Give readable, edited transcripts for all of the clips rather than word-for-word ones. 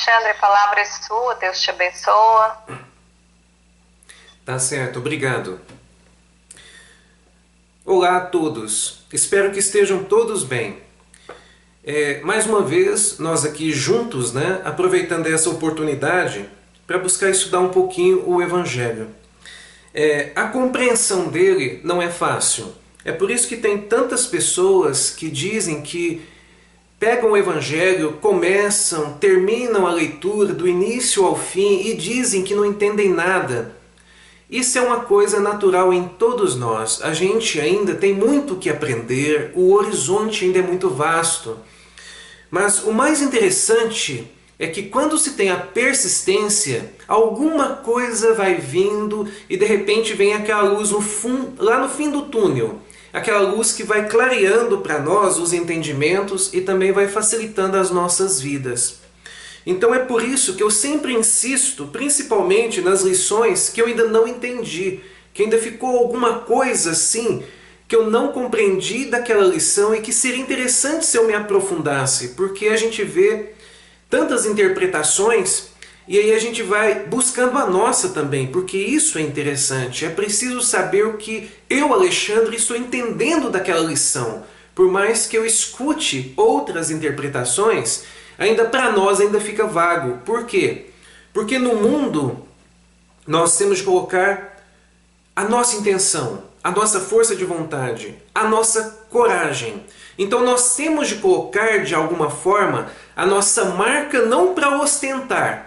Alexandre, a palavra é sua, Deus te abençoa. Tá certo, obrigado. Olá a todos, espero que estejam todos bem. Mais uma vez, nós aqui juntos, aproveitando essa oportunidade para buscar estudar um pouquinho o Evangelho. A compreensão dele não é fácil. É por isso que tem tantas pessoas que dizem que pegam o Evangelho, começam, terminam a leitura do início ao fim e dizem que não entendem nada. Isso é uma coisa natural em todos nós. A gente ainda tem muito que aprender, o horizonte ainda é muito vasto. Mas o mais interessante é que quando se tem a persistência, alguma coisa vai vindo e de repente vem aquela luz lá no fim do túnel. Aquela luz que vai clareando para nós os entendimentos e também vai facilitando as nossas vidas. Então é por isso que eu sempre insisto, principalmente nas lições que eu ainda não entendi, que ainda ficou alguma coisa assim que eu não compreendi daquela lição e que seria interessante se eu me aprofundasse, porque a gente vê tantas interpretações e aí a gente vai buscando a nossa também, porque isso é interessante. É preciso saber o que eu, Alexandre, estou entendendo daquela lição. Por mais que eu escute outras interpretações, ainda para nós ainda fica vago. Por quê? Porque no mundo nós temos de colocar a nossa intenção, a nossa força de vontade, a nossa coragem. Então nós temos de colocar de alguma forma a nossa marca não para ostentar,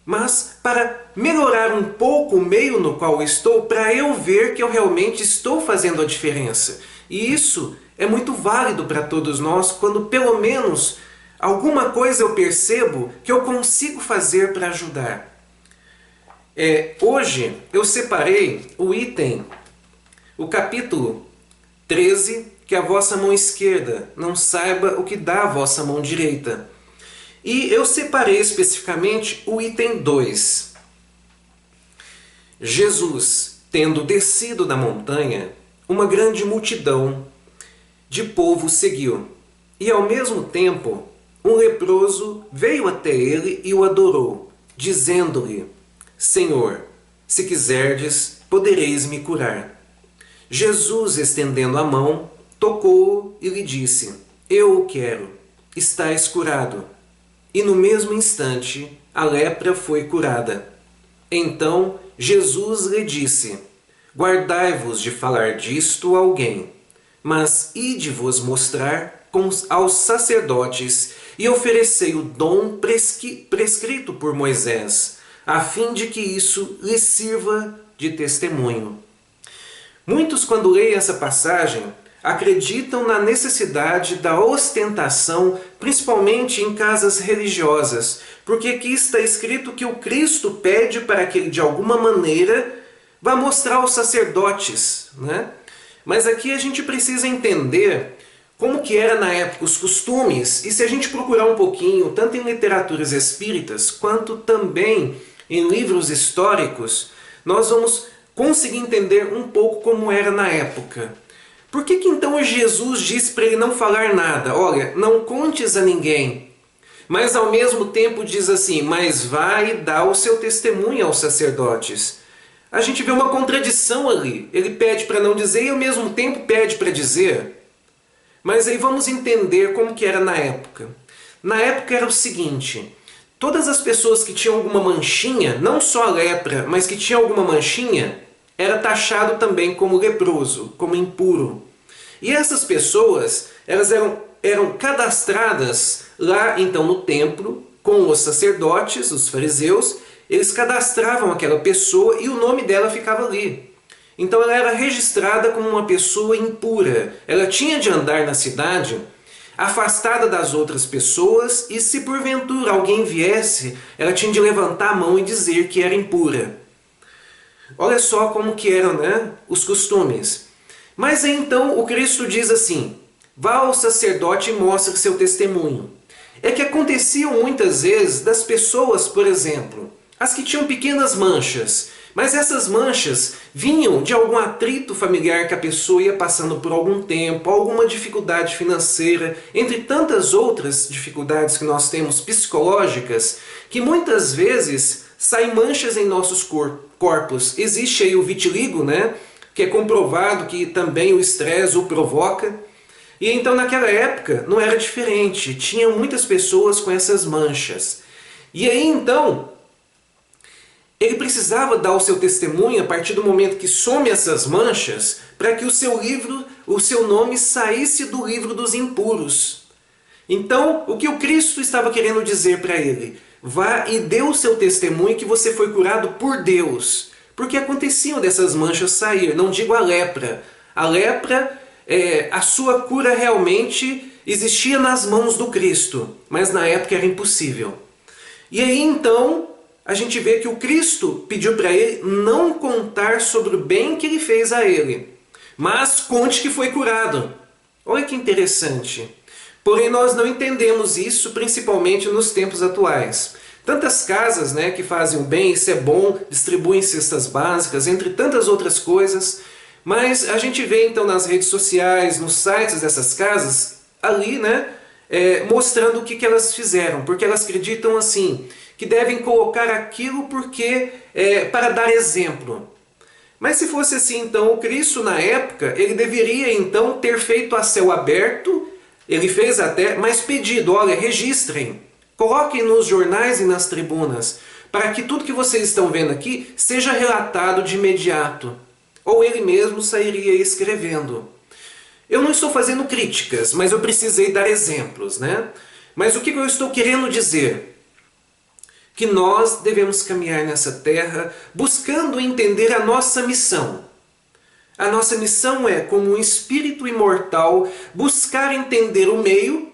mas para melhorar um pouco o meio no qual estou, para eu ver que eu realmente estou fazendo a diferença. E isso é muito válido para todos nós quando pelo menos alguma coisa eu percebo que eu consigo fazer para ajudar. Hoje eu separei o capítulo 13, que a vossa mão esquerda não saiba o que dá a vossa mão direita. E eu separei especificamente o item 2. Jesus, tendo descido da montanha, uma grande multidão de povo seguiu. E ao mesmo tempo, um leproso veio até ele e o adorou, dizendo-lhe: Senhor, se quiserdes, podereis me curar. Jesus, estendendo a mão, tocou-o e lhe disse: Eu o quero, estás curado. E no mesmo instante, a lepra foi curada. Então Jesus lhe disse: Guardai-vos de falar disto a alguém, mas ide-vos mostrar aos sacerdotes e oferecei o dom prescrito por Moisés, a fim de que isso lhes sirva de testemunho. Muitos, quando leem essa passagem, acreditam na necessidade da ostentação, principalmente em casas religiosas, porque aqui está escrito que o Cristo pede para que ele, de alguma maneira, vá mostrar aos sacerdotes, Mas aqui a gente precisa entender como que era na época os costumes, e se a gente procurar um pouquinho, tanto em literaturas espíritas, quanto também em livros históricos, nós vamos conseguir entender um pouco como era na época. Por que então Jesus disse para ele não falar nada? Olha, não contes a ninguém. Mas ao mesmo tempo diz assim, mas vai e dá o seu testemunho aos sacerdotes. A gente vê uma contradição ali. Ele pede para não dizer e ao mesmo tempo pede para dizer. Mas aí vamos entender como que era na época. Na época era o seguinte: todas as pessoas que tinham alguma manchinha, não só a lepra, mas que tinham alguma manchinha, era taxado também como leproso, como impuro. E essas pessoas, elas eram cadastradas lá então no templo, com os sacerdotes, os fariseus, eles cadastravam aquela pessoa e o nome dela ficava ali. Então ela era registrada como uma pessoa impura. Ela tinha de andar na cidade afastada das outras pessoas e se porventura alguém viesse, ela tinha de levantar a mão e dizer que era impura. Olha só como que eram, os costumes. Mas aí então o Cristo diz assim: vá ao sacerdote e mostre seu testemunho. É que aconteciam muitas vezes das pessoas, por exemplo, as que tinham pequenas manchas, Mas essas manchas vinham de algum atrito familiar que a pessoa ia passando por algum tempo, alguma dificuldade financeira, entre tantas outras dificuldades que nós temos psicológicas, que muitas vezes saem manchas em nossos corpos. Existe aí o vitiligo, né? Que é comprovado que também o estresse o provoca. E então naquela época não era diferente, tinha muitas pessoas com essas manchas. E aí então ele precisava dar o seu testemunho a partir do momento que some essas manchas, para que o seu nome saísse do livro dos impuros. Então, o que o Cristo estava querendo dizer para ele? Vá e dê o seu testemunho que você foi curado por Deus. Porque aconteciam dessas manchas sair, não digo a lepra. A lepra, a sua cura realmente existia nas mãos do Cristo, mas na época era impossível. E aí então a gente vê que o Cristo pediu para ele não contar sobre o bem que ele fez a ele, mas conte que foi curado. Olha que interessante. Porém nós não entendemos isso, principalmente nos tempos atuais. Tantas casas, né, que fazem o bem, isso é bom, distribuem cestas básicas, entre tantas outras coisas, mas a gente vê então nas redes sociais, nos sites dessas casas, ali, né, mostrando o que elas fizeram, porque elas acreditam assim, que devem colocar aquilo porque para dar exemplo. Mas se fosse assim, então, o Cristo na época, ele deveria então ter feito a céu aberto, ele fez até, mas pedido, olha, registrem, coloquem nos jornais e nas tribunas, para que tudo que vocês estão vendo aqui seja relatado de imediato. Ou ele mesmo sairia escrevendo. Eu não estou fazendo críticas, mas eu precisei dar exemplos, né? Mas o que eu estou querendo dizer? Que nós devemos caminhar nessa terra buscando entender a nossa missão. A nossa missão é, como um espírito imortal, buscar entender o meio,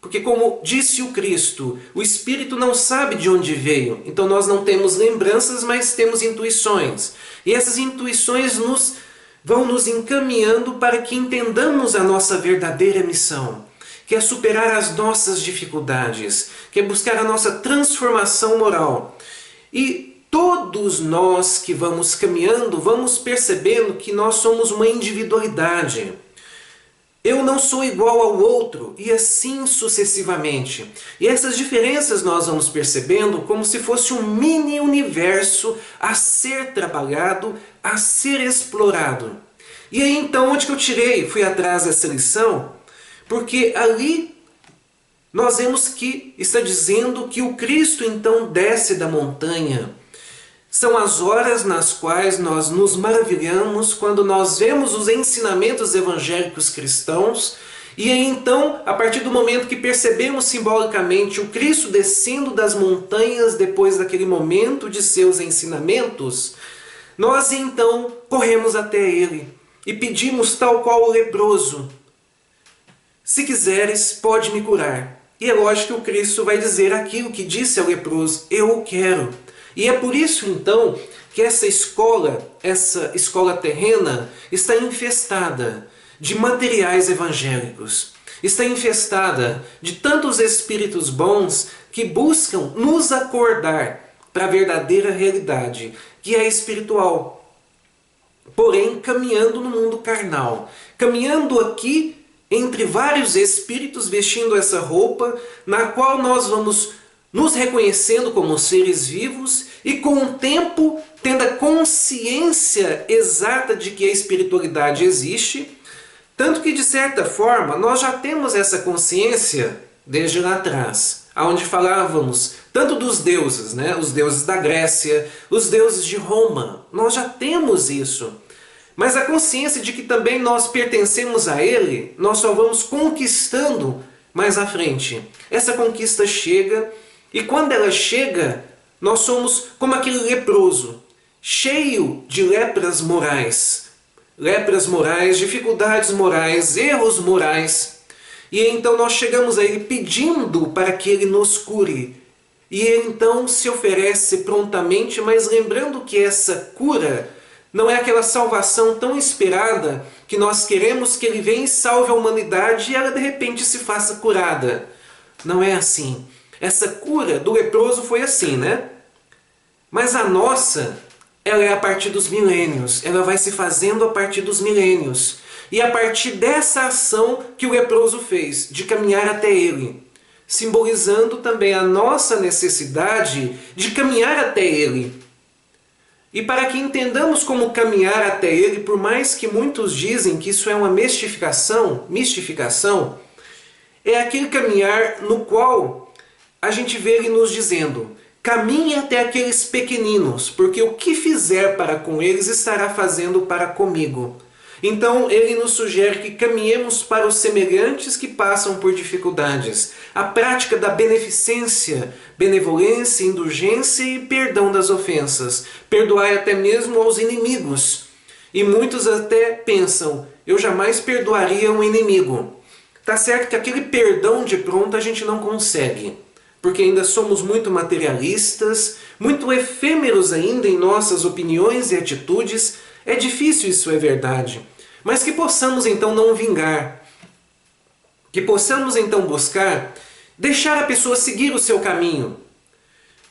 porque como disse o Cristo, o espírito não sabe de onde veio, então nós não temos lembranças, mas temos intuições. E essas intuições vão nos encaminhando para que entendamos a nossa verdadeira missão, que é superar as nossas dificuldades, que é buscar a nossa transformação moral. E todos nós que vamos caminhando, vamos percebendo que nós somos uma individualidade. Eu não sou igual ao outro, e assim sucessivamente. E essas diferenças nós vamos percebendo como se fosse um mini universo a ser trabalhado, a ser explorado. E aí então, onde que eu fui atrás dessa lição? Porque ali nós vemos que está dizendo que o Cristo então desce da montanha. São as horas nas quais nós nos maravilhamos quando nós vemos os ensinamentos evangélicos cristãos e aí então, a partir do momento que percebemos simbolicamente o Cristo descendo das montanhas depois daquele momento de seus ensinamentos, nós então corremos até Ele e pedimos tal qual o leproso: se quiseres, pode me curar. E é lógico que o Cristo vai dizer aquilo que disse ao leproso: eu o quero. E é por isso então que essa escola terrena, está infestada de materiais evangélicos. Está infestada de tantos espíritos bons que buscam nos acordar para a verdadeira realidade, que é espiritual. Porém, caminhando no mundo carnal, caminhando aqui entre vários espíritos vestindo essa roupa, na qual nós vamos nos reconhecendo como seres vivos e com o tempo tendo a consciência exata de que a espiritualidade existe, tanto que de certa forma nós já temos essa consciência desde lá atrás, onde falávamos tanto dos deuses, né? Os deuses da Grécia, os deuses de Roma, nós já temos isso. Mas a consciência de que também nós pertencemos a Ele, nós só vamos conquistando mais à frente. Essa conquista chega, e quando ela chega, nós somos como aquele leproso, cheio de lepras morais, dificuldades morais, erros morais. E então nós chegamos a Ele pedindo para que Ele nos cure. E Ele então se oferece prontamente, mas lembrando que essa cura não é aquela salvação tão esperada que nós queremos que Ele venha e salve a humanidade e ela de repente se faça curada. Não é assim. Essa cura do leproso foi assim, né? Mas a nossa ela é a partir dos milênios, ela vai se fazendo a partir dos milênios. E a partir dessa ação que o leproso fez, de caminhar até ele, simbolizando também a nossa necessidade de caminhar até ele. E para que entendamos como caminhar até ele, por mais que muitos dizem que isso é uma mistificação, é aquele caminhar no qual a gente vê ele nos dizendo: caminhe até aqueles pequeninos, porque o que fizer para com eles estará fazendo para comigo. Então ele nos sugere que caminhemos para os semelhantes que passam por dificuldades. A prática da beneficência, benevolência, indulgência e perdão das ofensas. Perdoai até mesmo aos inimigos. E muitos até pensam: eu jamais perdoaria um inimigo. Tá certo que aquele perdão de pronto a gente não consegue, porque ainda somos muito materialistas, muito efêmeros ainda em nossas opiniões e atitudes. É difícil, isso é verdade. Mas que possamos então não vingar. Que possamos então buscar deixar a pessoa seguir o seu caminho.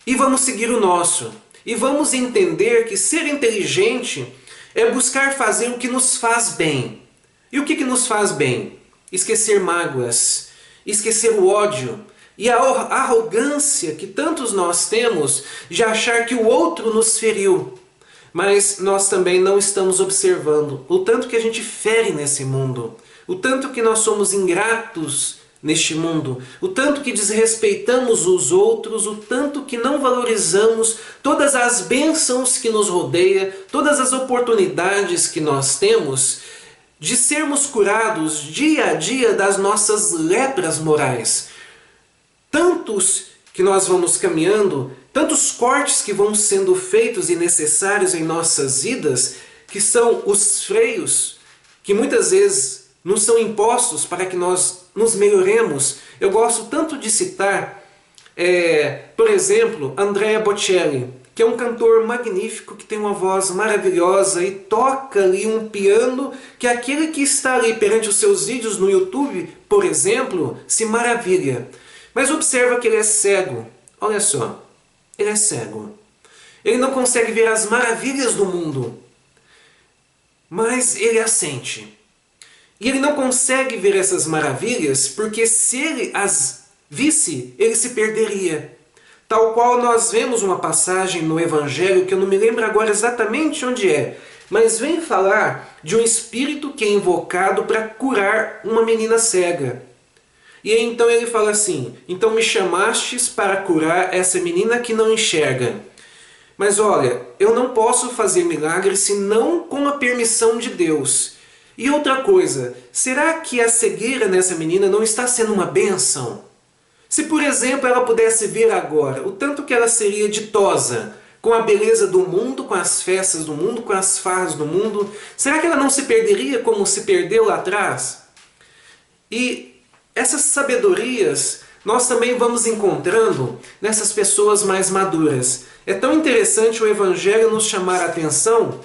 E vamos seguir o nosso. E vamos entender que ser inteligente é buscar fazer o que nos faz bem. E o que nos faz bem? Esquecer mágoas, esquecer o ódio e a arrogância que tantos nós temos de achar que o outro nos feriu. Mas nós também não estamos observando o tanto que a gente fere nesse mundo, o tanto que nós somos ingratos neste mundo, o tanto que desrespeitamos os outros, o tanto que não valorizamos todas as bênçãos que nos rodeiam, todas as oportunidades que nós temos de sermos curados dia a dia das nossas lepras morais. Tantos que nós vamos caminhando, tantos cortes que vão sendo feitos e necessários em nossas vidas, que são os freios, que muitas vezes nos são impostos para que nós nos melhoremos. Eu gosto tanto de citar, por exemplo, Andrea Bocelli, que é um cantor magnífico, que tem uma voz maravilhosa e toca ali um piano que aquele que está ali perante os seus vídeos no YouTube, por exemplo, se maravilha. Mas observa que ele é cego. Olha só, ele é cego. Ele não consegue ver as maravilhas do mundo, mas ele as sente. E ele não consegue ver essas maravilhas porque se ele as visse, ele se perderia. Tal qual nós vemos uma passagem no Evangelho, que eu não me lembro agora exatamente onde é, mas vem falar de um espírito que é invocado para curar uma menina cega. E aí, então ele fala assim: então me chamastes para curar essa menina que não enxerga. Mas olha, eu não posso fazer milagres senão com a permissão de Deus. E outra coisa, será que a cegueira nessa menina não está sendo uma bênção? Se, por exemplo, ela pudesse ver agora o tanto que ela seria ditosa com a beleza do mundo, com as festas do mundo, com as farras do mundo, será que ela não se perderia como se perdeu lá atrás? E essas sabedorias nós também vamos encontrando nessas pessoas mais maduras. É tão interessante o Evangelho nos chamar a atenção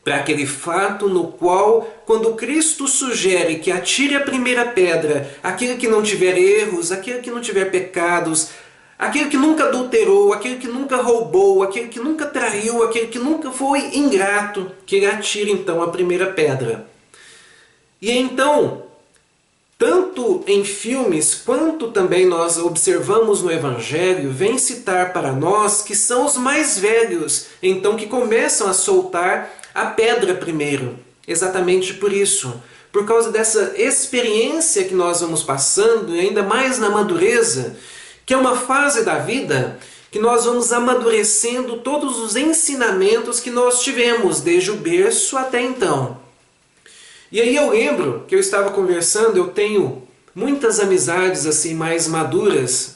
para aquele fato no qual, quando Cristo sugere que atire a primeira pedra aquele que não tiver erros, aquele que não tiver pecados, aquele que nunca adulterou, aquele que nunca roubou, aquele que nunca traiu, aquele que nunca foi ingrato, que ele atire então a primeira pedra. E então, tanto em filmes quanto também nós observamos no Evangelho, vem citar para nós que são os mais velhos, então que começam a soltar a pedra primeiro. Exatamente por isso. Por causa dessa experiência que nós vamos passando, e ainda mais na madureza, que é uma fase da vida que nós vamos amadurecendo todos os ensinamentos que nós tivemos, desde o berço até então. E aí eu lembro que eu estava conversando, eu tenho muitas amizades assim mais maduras,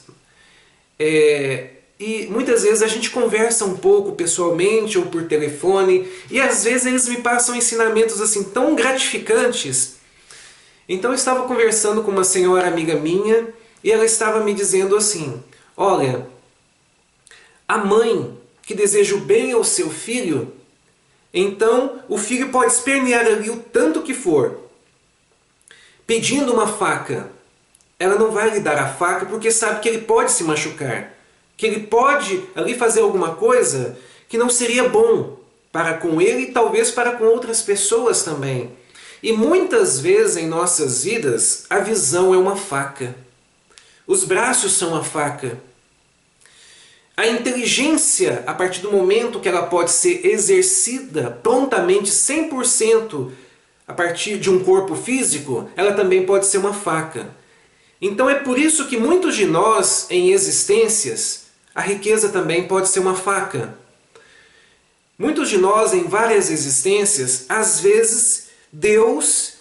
e muitas vezes a gente conversa um pouco pessoalmente ou por telefone, e às vezes eles me passam ensinamentos assim tão gratificantes. Então eu estava conversando com uma senhora amiga minha, e ela estava me dizendo assim: olha, a mãe que deseja o bem ao seu filho, então o filho pode espernear ali o tanto que for, pedindo uma faca. Ela não vai lhe dar a faca porque sabe que ele pode se machucar, que ele pode ali fazer alguma coisa que não seria bom para com ele e talvez para com outras pessoas também. E muitas vezes em nossas vidas a visão é uma faca. Os braços são a faca. A inteligência, a partir do momento que ela pode ser exercida prontamente, 100%, a partir de um corpo físico, ela também pode ser uma faca. Então é por isso que muitos de nós, em existências, a riqueza também pode ser uma faca. Muitos de nós, em várias existências, às vezes, Deus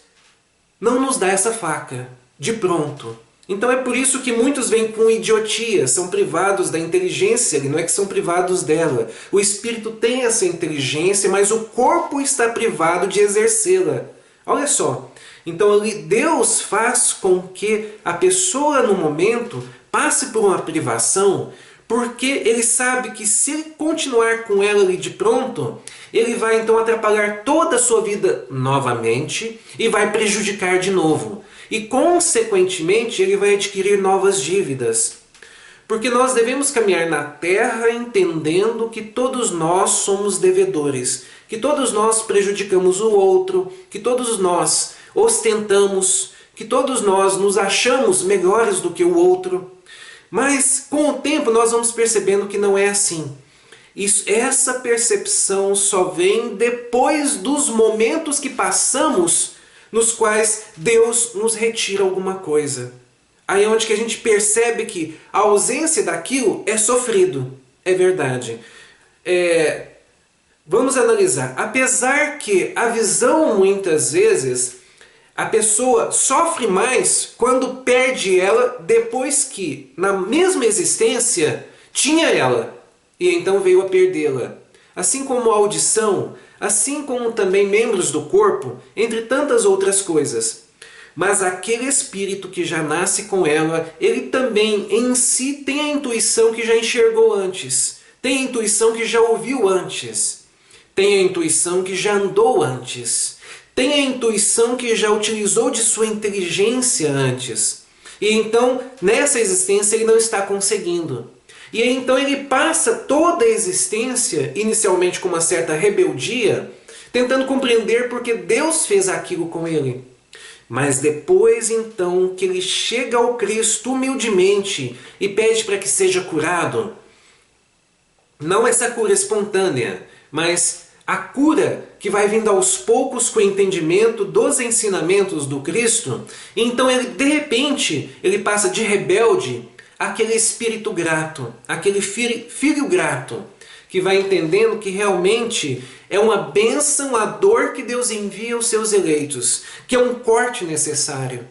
não nos dá essa faca de pronto. Então é por isso que muitos vêm com idiotia, são privados da inteligência, não é que são privados dela. O espírito tem essa inteligência, mas o corpo está privado de exercê-la. Olha só, então Deus faz com que a pessoa no momento passe por uma privação, porque ele sabe que se ele continuar com ela ali de pronto, ele vai então atrapalhar toda a sua vida novamente e vai prejudicar de novo. E consequentemente ele vai adquirir novas dívidas. Porque nós devemos caminhar na terra entendendo que todos nós somos devedores, que todos nós prejudicamos o outro, que todos nós ostentamos, que todos nós nos achamos melhores do que o outro. Mas com o tempo nós vamos percebendo que não é assim. Essa percepção só vem depois dos momentos que passamos nos quais Deus nos retira alguma coisa. Aí é onde que a gente percebe que a ausência daquilo é sofrido. É verdade. Vamos analisar. Apesar que a visão, muitas vezes, a pessoa sofre mais quando perde ela depois que, na mesma existência, tinha ela e então veio a perdê-la. Assim como a audição, assim como também membros do corpo, entre tantas outras coisas. Mas aquele espírito que já nasce com ela, ele também em si tem a intuição que já enxergou antes, tem a intuição que já ouviu antes, tem a intuição que já andou antes, tem a intuição que já utilizou de sua inteligência antes. E então, nessa existência, ele não está conseguindo. E aí, então ele passa toda a existência, inicialmente com uma certa rebeldia, tentando compreender porque Deus fez aquilo com ele. Mas depois, então, que ele chega ao Cristo humildemente e pede para que seja curado, não essa cura espontânea, mas a cura que vai vindo aos poucos com o entendimento dos ensinamentos do Cristo, então ele, de repente, ele passa de rebelde aquele espírito grato, aquele filho grato, que vai entendendo que realmente é uma bênção a dor que Deus envia aos seus eleitos, que é um corte necessário.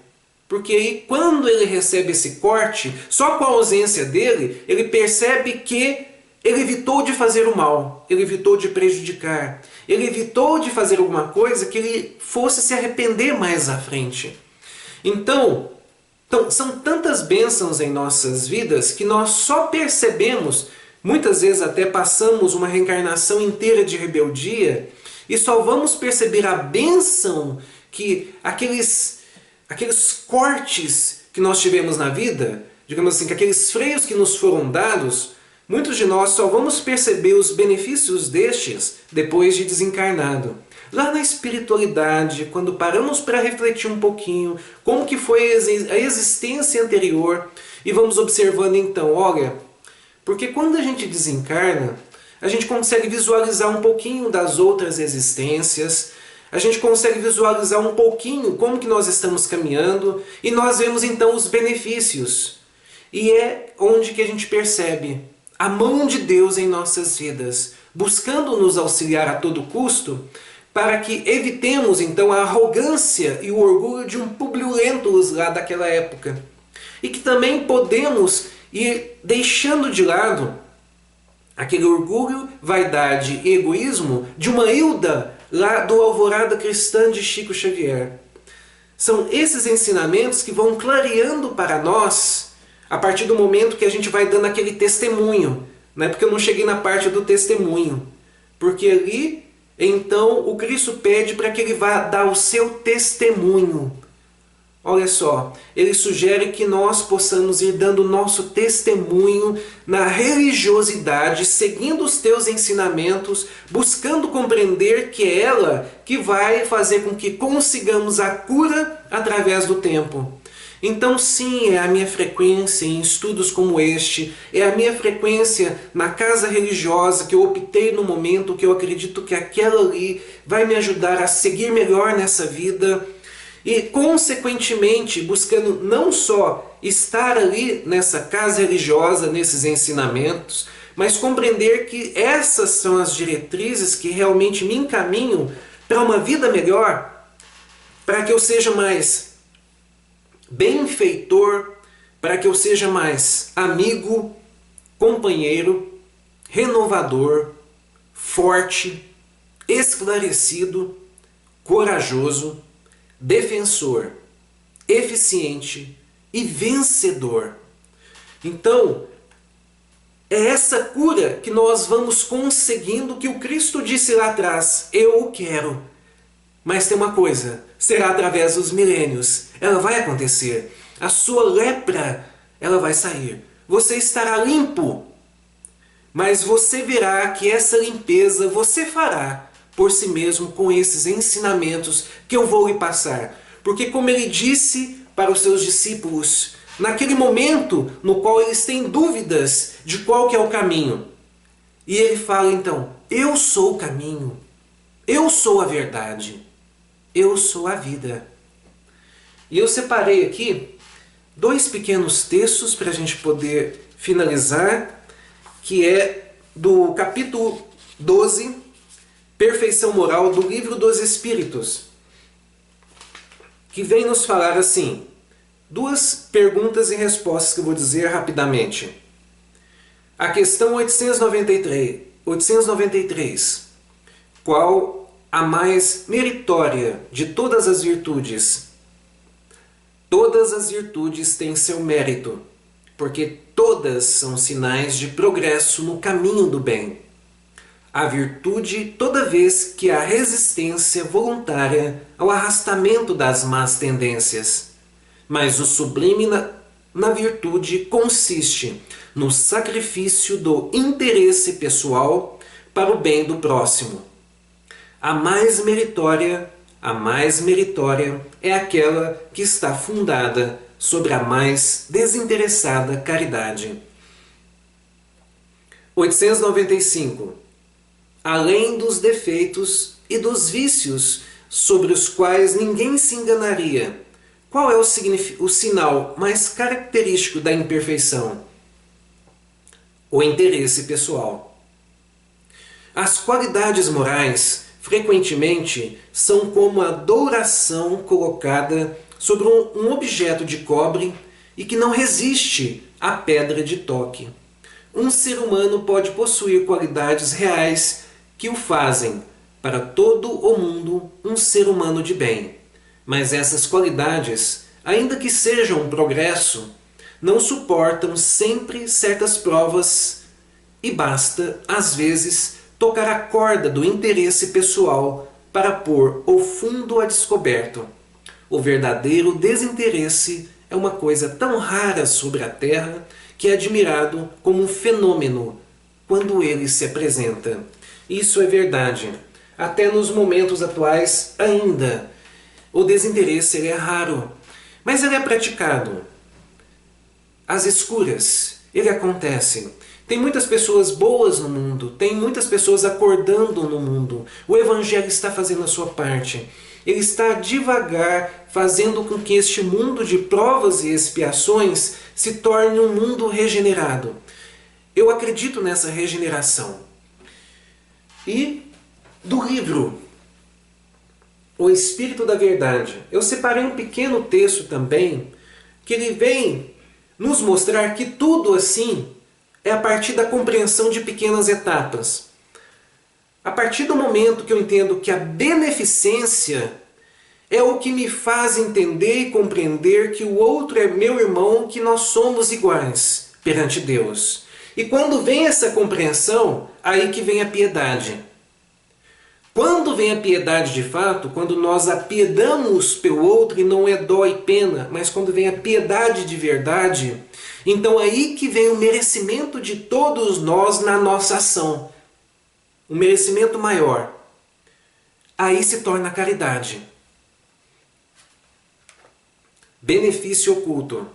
Porque aí, quando ele recebe esse corte, só com a ausência dele, ele percebe que ele evitou de fazer o mal, ele evitou de prejudicar, ele evitou de fazer alguma coisa que ele fosse se arrepender mais à frente. Então, são tantas bênçãos em nossas vidas que nós só percebemos, muitas vezes até passamos uma reencarnação inteira de rebeldia e só vamos perceber a bênção que aqueles cortes que nós tivemos na vida, digamos assim, que aqueles freios que nos foram dados, muitos de nós só vamos perceber os benefícios destes depois de desencarnado. Lá na espiritualidade, quando paramos para refletir um pouquinho como que foi a existência anterior e vamos observando então, olha, porque quando a gente desencarna, a gente consegue visualizar um pouquinho das outras existências, a gente consegue visualizar um pouquinho como que nós estamos caminhando e nós vemos então os benefícios. E é onde que a gente percebe a mão de Deus em nossas vidas, buscando nos auxiliar a todo custo, para que evitemos então a arrogância e o orgulho de um Públio Lentulus lá daquela época. E que também podemos ir deixando de lado aquele orgulho, vaidade e egoísmo de uma Hilda lá do Alvorada Cristã de Chico Xavier. São esses ensinamentos que vão clareando para nós a partir do momento que a gente vai dando aquele testemunho. Né? Porque eu não cheguei na parte do testemunho. Porque ali, então, o Cristo pede para que ele vá dar o seu testemunho. Olha só, ele sugere que nós possamos ir dando nosso testemunho na religiosidade, seguindo os teus ensinamentos, buscando compreender que é ela que vai fazer com que consigamos a cura através do tempo. Então sim, é a minha frequência em estudos como este, é a minha frequência na casa religiosa que eu optei no momento, que eu acredito que aquela ali vai me ajudar a seguir melhor nessa vida. E, consequentemente, buscando não só estar ali nessa casa religiosa, nesses ensinamentos, mas compreender que essas são as diretrizes que realmente me encaminham para uma vida melhor, para que eu seja mais benfeitor, para que eu seja mais amigo, companheiro, renovador, forte, esclarecido, corajoso, defensor, eficiente e vencedor. Então, é essa cura que nós vamos conseguindo, que o Cristo disse lá atrás: eu o quero. Mas tem uma coisa, será através dos milênios. Ela vai acontecer. A sua lepra, ela vai sair. Você estará limpo. Mas você verá que essa limpeza você fará por si mesmo com esses ensinamentos que eu vou lhe passar. Porque como ele disse para os seus discípulos, naquele momento no qual eles têm dúvidas de qual que é o caminho. E ele fala então: eu sou o caminho, eu sou a verdade, eu sou a vida. E eu separei aqui 2 pequenos textos para a gente poder finalizar, que é do capítulo 12, Perfeição Moral, do Livro dos Espíritos, que vem nos falar assim, 2 perguntas e respostas que eu vou dizer rapidamente. A questão 893. Qual a mais meritória de todas as virtudes? Todas as virtudes têm seu mérito, porque todas são sinais de progresso no caminho do bem. A virtude toda vez que há resistência voluntária ao arrastamento das más tendências. Mas o sublime na virtude consiste no sacrifício do interesse pessoal para o bem do próximo. A mais meritória é aquela que está fundada sobre a mais desinteressada caridade. 895. Além dos defeitos e dos vícios sobre os quais ninguém se enganaria, qual é o sinal mais característico da imperfeição? O interesse pessoal. As qualidades morais, frequentemente, são como a douração colocada sobre um objeto de cobre e que não resiste à pedra de toque. Um ser humano pode possuir qualidades reais que o fazem, para todo o mundo, um ser humano de bem. Mas essas qualidades, ainda que sejam um progresso, não suportam sempre certas provas e basta, às vezes, tocar a corda do interesse pessoal para pôr o fundo a descoberto. O verdadeiro desinteresse é uma coisa tão rara sobre a Terra que é admirado como um fenômeno quando ele se apresenta. Isso é verdade. Até nos momentos atuais ainda. O desinteresse ele é raro, mas ele é praticado. Às escuras, ele acontece. Tem muitas pessoas boas no mundo, tem muitas pessoas acordando no mundo. O Evangelho está fazendo a sua parte. Ele está devagar fazendo com que este mundo de provas e expiações se torne um mundo regenerado. Eu acredito nessa regeneração. E do livro O Espírito da Verdade, eu separei um pequeno texto também, que ele vem nos mostrar que tudo assim é a partir da compreensão de pequenas etapas. A partir do momento que eu entendo que a beneficência é o que me faz entender e compreender que o outro é meu irmão, que nós somos iguais perante Deus. E quando vem essa compreensão, aí que vem a piedade. Quando vem a piedade de fato, quando nós apiedamos pelo outro e não é dó e pena, mas quando vem a piedade de verdade, então aí que vem o merecimento de todos nós na nossa ação. Um merecimento maior. Aí se torna caridade. Benefício oculto.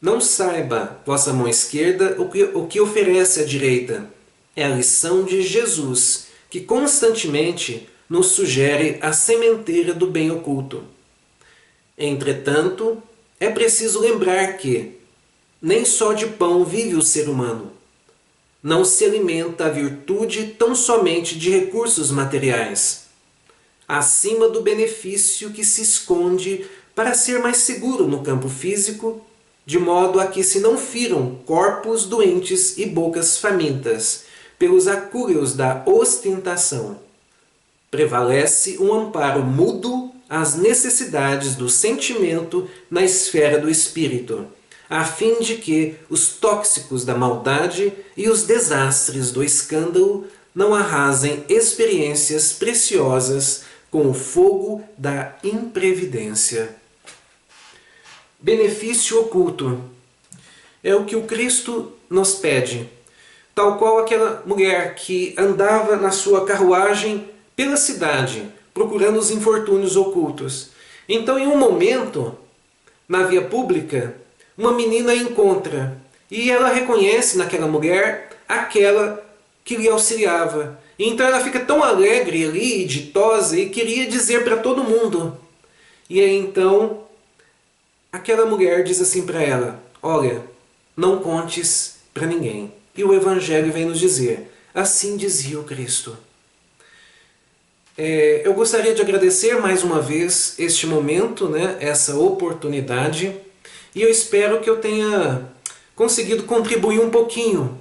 Não saiba vossa mão esquerda o que oferece a direita. É a lição de Jesus, que constantemente nos sugere a sementeira do bem oculto. Entretanto, é preciso lembrar que nem só de pão vive o ser humano. Não se alimenta a virtude tão somente de recursos materiais, acima do benefício que se esconde para ser mais seguro no campo físico, de modo a que se não firam corpos doentes e bocas famintas pelos acúleos da ostentação. Prevalece um amparo mudo às necessidades do sentimento na esfera do espírito, a fim de que os tóxicos da maldade e os desastres do escândalo não arrasem experiências preciosas com o fogo da imprevidência. Benefício oculto é o que o Cristo nos pede, tal qual aquela mulher que andava na sua carruagem pela cidade, procurando os infortúnios ocultos. Então, em um momento, na via pública, uma menina a encontra e ela reconhece naquela mulher aquela que lhe auxiliava. Então ela fica tão alegre ali, ditosa, e queria dizer para todo mundo. E aí então aquela mulher diz assim para ela: olha, não contes para ninguém. E o Evangelho vem nos dizer: assim dizia o Cristo. Eu gostaria de agradecer mais uma vez este momento, né, essa oportunidade, e eu espero que eu tenha conseguido contribuir um pouquinho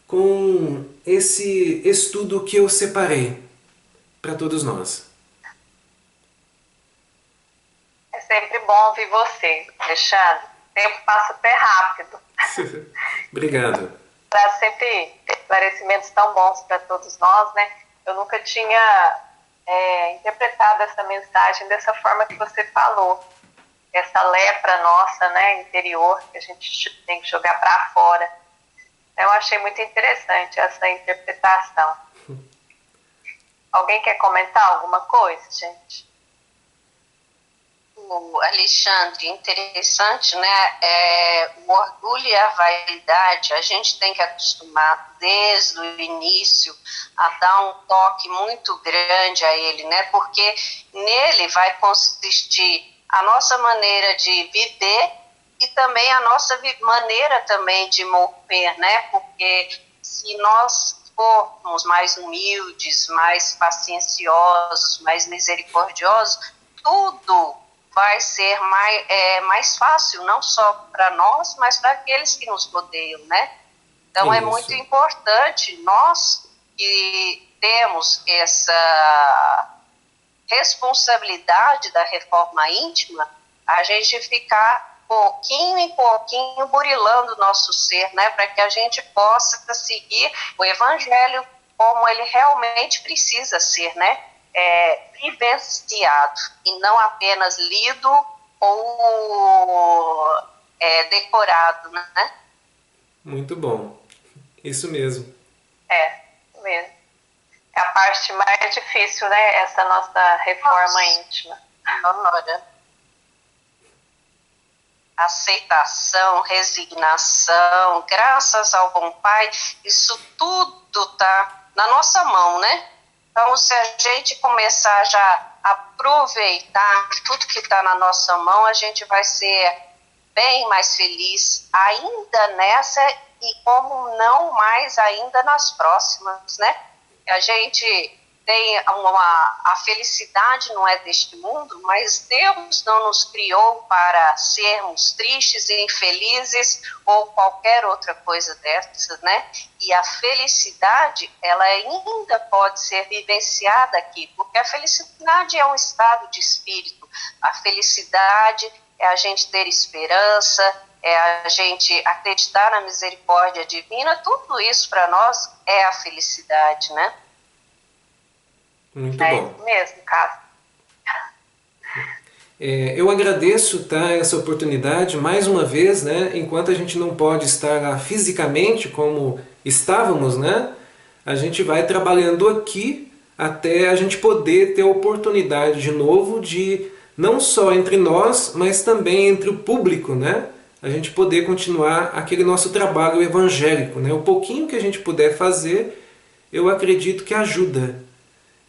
com esse estudo que eu separei para todos nós. É sempre bom ouvir você, Alexandre. O tempo passa até rápido. Obrigado. Traz sempre esclarecimentos tão bons para todos nós, né? Eu nunca tinha interpretado essa mensagem dessa forma que você falou. Essa lepra nossa, né, interior, que a gente tem que jogar para fora. Eu achei muito interessante essa interpretação. Alguém quer comentar alguma coisa, gente? O Alexandre, interessante, né? O orgulho e a vaidade, a gente tem que acostumar desde o início a dar um toque muito grande a ele, né? Porque nele vai consistir a nossa maneira de viver e também a nossa maneira também de morrer, né? Porque se nós formos mais humildes, mais pacienciosos, mais misericordiosos, tudo vai ser mais fácil, não só para nós, mas para aqueles que nos rodeiam, né? Então, é muito importante nós que temos essa responsabilidade da reforma íntima, a gente ficar pouquinho em pouquinho burilando o nosso ser, né? Para que a gente possa seguir o Evangelho como ele realmente precisa ser, né? Vivenciado e não apenas lido ou decorado, né? Muito bom. Isso mesmo. Mesmo. É a parte mais difícil, né? Essa nossa reforma íntima. Olha. Aceitação, resignação, graças ao bom Pai, isso tudo tá na nossa mão, né? Então, se a gente começar já a aproveitar tudo que está na nossa mão, a gente vai ser bem mais feliz ainda nessa e como não mais ainda nas próximas, né? A gente tem a felicidade não é deste mundo, mas Deus não nos criou para sermos tristes e infelizes ou qualquer outra coisa dessas, né? E a felicidade, ela ainda pode ser vivenciada aqui, porque a felicidade é um estado de espírito. A felicidade é a gente ter esperança, é a gente acreditar na misericórdia divina, tudo isso para nós é a felicidade, né? Muito É bom. isso mesmo, Cássio. Eu agradeço, tá, essa oportunidade mais uma vez, né? Enquanto a gente não pode estar lá fisicamente como estávamos, né? A gente vai trabalhando aqui até a gente poder ter a oportunidade de novo de não só entre nós, mas também entre o público, né? A gente poder continuar aquele nosso trabalho evangélico, né? O pouquinho que a gente puder fazer, eu acredito que ajuda.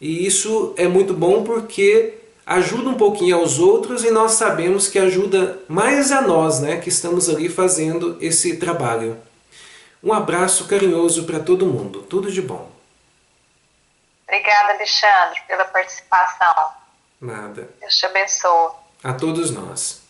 E isso é muito bom porque ajuda um pouquinho aos outros e nós sabemos que ajuda mais a nós, né, que estamos ali fazendo esse trabalho. Um abraço carinhoso para todo mundo. Tudo de bom. Obrigada, Alexandre, pela participação. Nada. Deus te abençoe. A todos nós.